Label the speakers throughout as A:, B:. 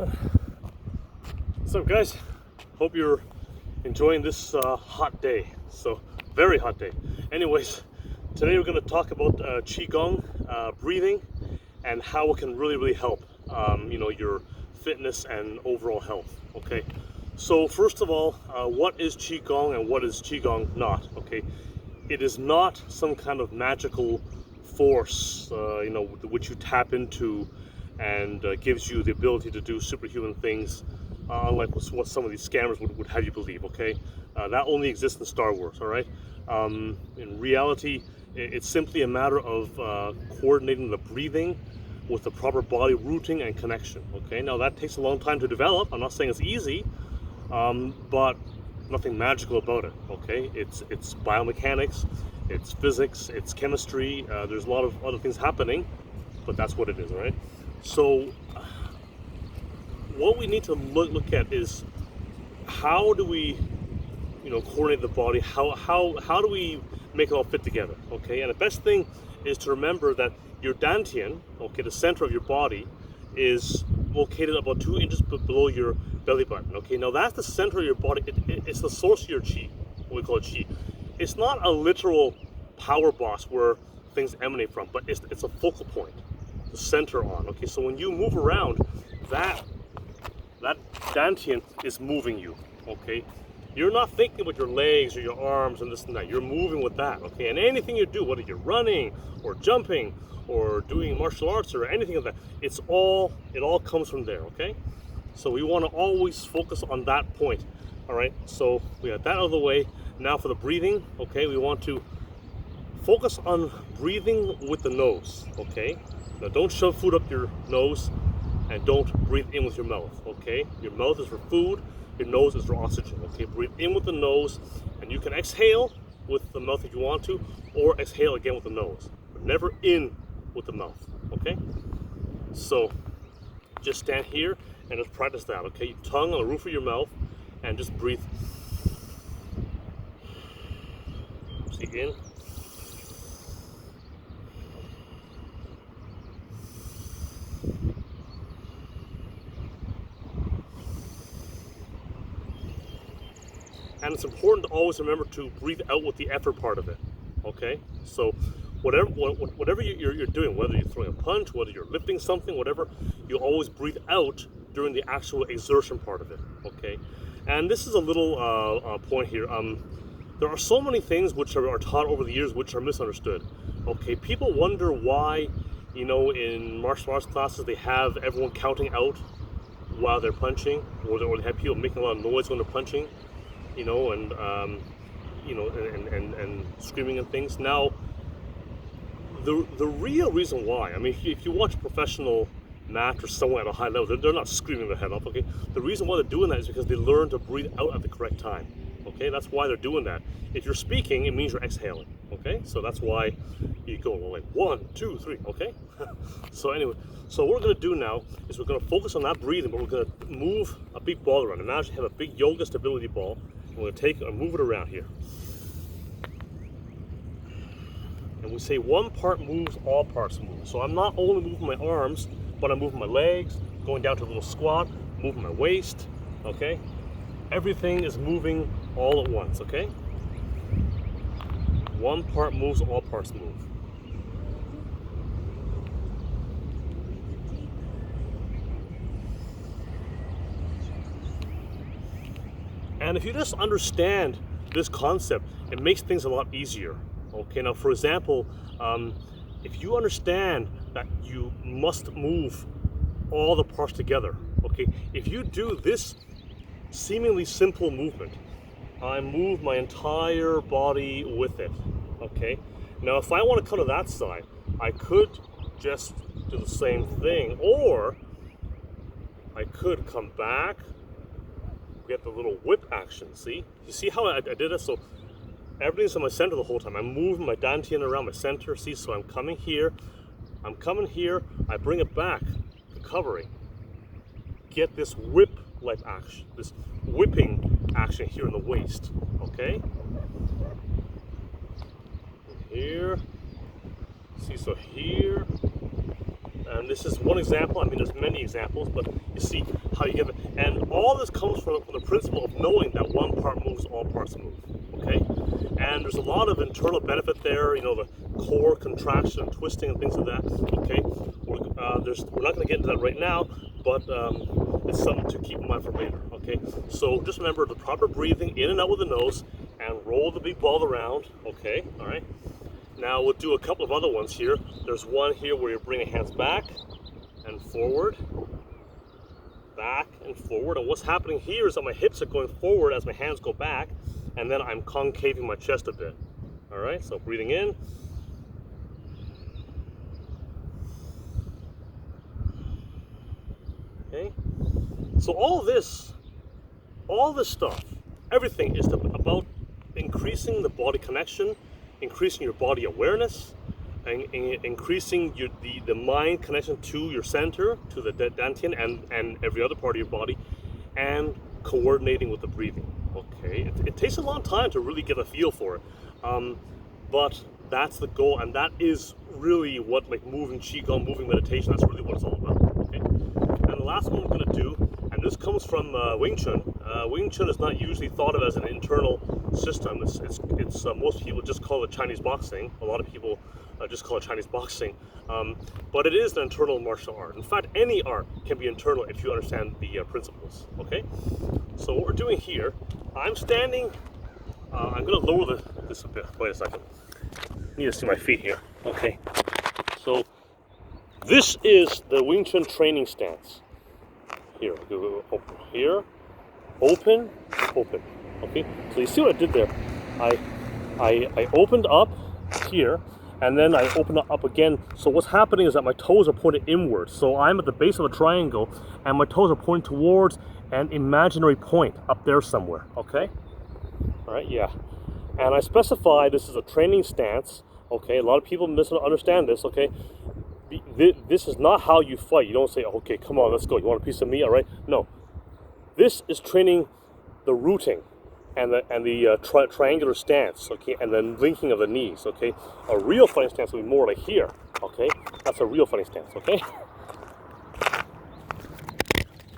A: What's up, guys? Hope you're enjoying this hot day. So, very hot day. Anyways, today we're going to talk about Qigong, breathing, and how it can really help, your fitness and overall health. Okay. So first of all, what is Qigong and what is Qigong not? Okay. It is not some kind of magical force, which you tap into and gives you the ability to do superhuman things, unlike what some of these scammers would have you believe. Okay, that only exists in Star Wars. All right. In reality, it's simply a matter of coordinating the breathing with the proper body routing and connection. Okay, now that takes a long time to develop. I'm not saying it's easy, but nothing magical about it. Okay, it's biomechanics, it's physics, it's chemistry. There's a lot of other things happening, but that's what it is. All right. So what we need to look at is how do we, coordinate the body? How do we make it all fit together? Okay, and the best thing is to remember that your dantian, okay, the center of your body, is located about 2 inches below your belly button. Okay, now that's the center of your body. It's the source of your chi, what we call it chi. It's not a literal power box where things emanate from, but it's a focal point, the center on. Okay, so when you move around, that dantian is moving you. Okay, you're not thinking with your legs or your arms and this and that. You're moving with that. Okay, and anything you do, whether you're running or jumping or doing martial arts or anything of that, it all comes from there. Okay, so we want to always focus on that point. All right, so we got that out of the way. Now for the breathing. Okay, we want to focus on breathing with the nose. Okay, now don't shove food up your nose, and don't breathe in with your mouth. Okay, your mouth is for food, your nose is for oxygen. Okay, breathe in with the nose, and you can exhale with the mouth if you want to, or exhale again with the nose, but never in with the mouth. Okay, so just stand here and just practice that. Okay, tongue on the roof of your mouth, and just breathe. See, in. And it's important to always remember to breathe out with the effort part of it. Okay, so whatever you're doing, whether you're throwing a punch, whether you're lifting something, whatever, you always breathe out during the actual exertion part of it. Okay, and this is a little point here. There are so many things which are taught over the years which are misunderstood. Okay, people wonder why, in martial arts classes they have everyone counting out while they're punching, or they have people making a lot of noise when they're punching, and screaming and things. Now, the real reason why, I mean, if you watch professional match or someone at a high level, they're not screaming their head off. Okay, the reason why they're doing that is because they learn to breathe out at the correct time. Okay, that's why they're doing that. If you're speaking, it means you're exhaling. Okay, so that's why you go like 1, 2, 3. Okay, so anyway, so what we're gonna do now is we're gonna focus on that breathing, but we're gonna move a big ball around. Imagine you have a big yoga stability ball. We're gonna take and move it around here. And we say one part moves, all parts move. So I'm not only moving my arms, but I'm moving my legs, going down to a little squat, moving my waist. Okay, everything is moving all at once. Okay, one part moves, all parts move. And if you just understand this concept, it makes things a lot easier. Okay, now for example, if you understand that you must move all the parts together, okay, if you do this seemingly simple movement, I move my entire body with it. Okay, now if I want to come to that side, I could just do the same thing, or I could come back, get the little whip action. See, you see how I did it? So everything's in my center the whole time. I'm moving my dantian around my center. See, so I'm coming here, I bring it back, recovering. Get this whip-like action, this whipping action here in the waist. Okay. Here. See, so here, And this is one example. I mean, there's many examples, but you see how you get it. And all this comes from the principle of knowing that one part moves, all parts move, okay? And there's a lot of internal benefit there, you know, the core contraction, twisting, and things like that, okay? We're not going to get into that right now, but it's something to keep in mind for later, okay? So just remember the proper breathing in and out with the nose, and roll the big ball around, okay? All right. Now we'll do a couple of other ones here. There's one here where you're bringing hands back and forward, back and forward. And what's happening here is that my hips are going forward as my hands go back, and then I'm concaving my chest a bit. All right, so breathing in. Okay. So all this stuff, everything is about increasing the body connection, increasing your body awareness, and increasing the mind connection to your center, to the dantian, and every other part of your body, and coordinating with the breathing. Okay, it takes a long time to really get a feel for it, but that's the goal, and that is really what, like, moving qigong, moving meditation, that's really what it's all about. Okay, and the last one we're going to do, and this comes from Wing Chun. Wing Chun is not usually thought of as an internal system. It's most people just call it Chinese boxing. A lot of people just call it Chinese boxing, but it is an internal martial art. In fact, any art can be internal if you understand the principles. Okay, so what we're doing here, I'm standing. I'm going to lower this a bit. Wait a second. I need to see my feet here. Okay, so this is the Wing Chun training stance. Here, here, open, open. Okay, so you see what I did there? I opened up here, and then I opened up again. So what's happening is that my toes are pointed inward. So I'm at the base of a triangle, and my toes are pointing towards an imaginary point up there somewhere. Okay, all right, yeah. And I specify this is a training stance. Okay, a lot of people misunderstand this. Okay. This is not how you fight. You don't say, okay, come on, let's go. You want a piece of me? All right. No. This is training the rooting and the triangular stance, okay, and then linking of the knees, okay. A real fighting stance would be more like here, okay. That's a real fighting stance, okay.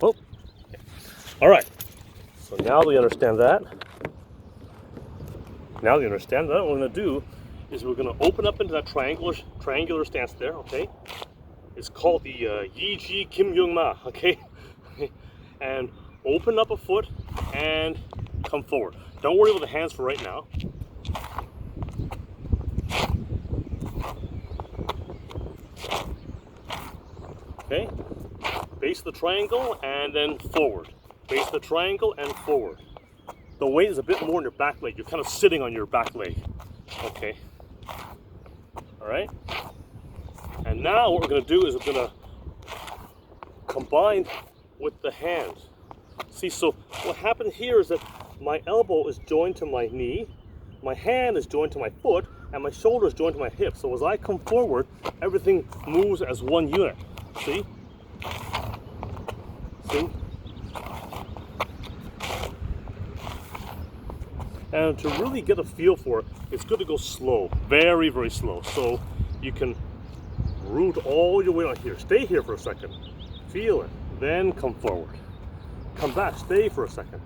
A: Oh. All right. So now that you understand that, what we're going to do is we're going to open up into that triangular stance there, okay? It's called the Yi Ji Kim Yung Ma, okay? And open up a foot and come forward. Don't worry about the hands for right now. Okay? Base of the triangle and then forward. Base of the triangle and forward. The weight is a bit more in your back leg. You're kind of sitting on your back leg. Okay? All right, and now what we're going to do is we're going to combine with the hand. See, so what happened here is that my elbow is joined to my knee, my hand is joined to my foot, and my shoulder is joined to my hip. So as I come forward, everything moves as one unit. See? See? And to really get a feel for it, it's good to go slow, very, very slow. So you can root all your way on here. Stay here for a second. Feel it. Then come forward. Come back. Stay for a second.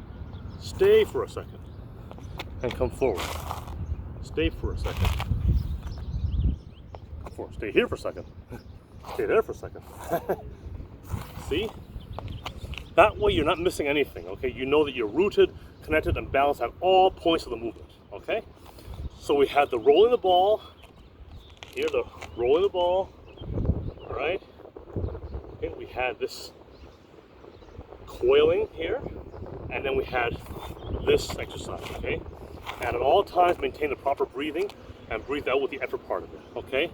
A: Stay for a second. And come forward. Stay for a second. Come forward. Stay here for a second. Stay there for a second. See? That way you're not missing anything, okay? You know that you're rooted, connected, and balanced at all points of the movement, okay? So we had the rolling the ball, here the rolling the ball, all right? Okay, we had this coiling here, and then we had this exercise, okay? And at all times maintain the proper breathing and breathe out with the effort part of it, okay?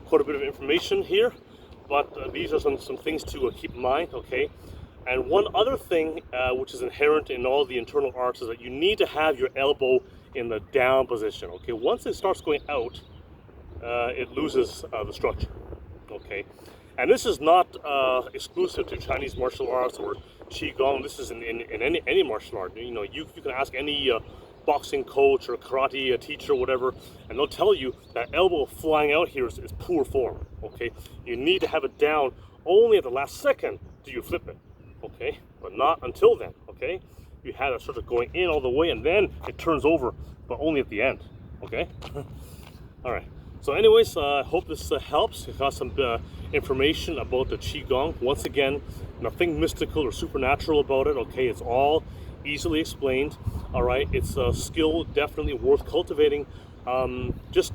A: Quite a bit of information here, but these are some things to keep in mind, okay? And one other thing which is inherent in all the internal arts is that you need to have your elbow in the down position, okay? Once it starts going out, it loses the structure, okay? And this is not exclusive to Chinese martial arts or Qigong. This is in any martial art. You know, you can ask any boxing coach or karate teacher, whatever, and they'll tell you that elbow flying out here is poor form. Okay, you need to have it down. Only at the last second do you flip it. Okay, but not until then. Okay, you had it sort of going in all the way, and then it turns over, but only at the end. Okay. All right. So anyways, I hope this helps. You got some information about the Qigong. Once again, nothing mystical or supernatural about it. Okay, it's all easily explained. All right, it's a skill definitely worth cultivating. Just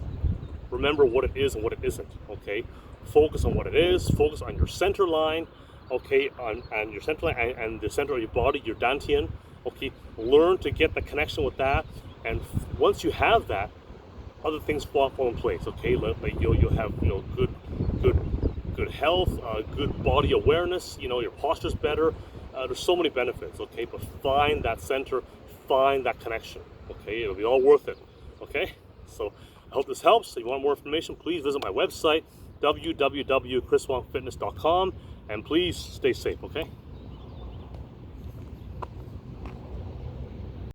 A: remember what it is and what it isn't. Okay, focus on what it is. Focus on your center line. Okay, and your center line and the center of your body, your dantian. Okay, learn to get the connection with that, and once you have that, other things fall in place. Okay, like you'll have good health, good body awareness. You know, your posture's better. There's so many benefits. Okay, but find that center, find that connection. Okay, it'll be all worth it. Okay, so I hope this helps. If you want more information, please visit my website www.chriswongfitness.com, and please stay safe. Okay.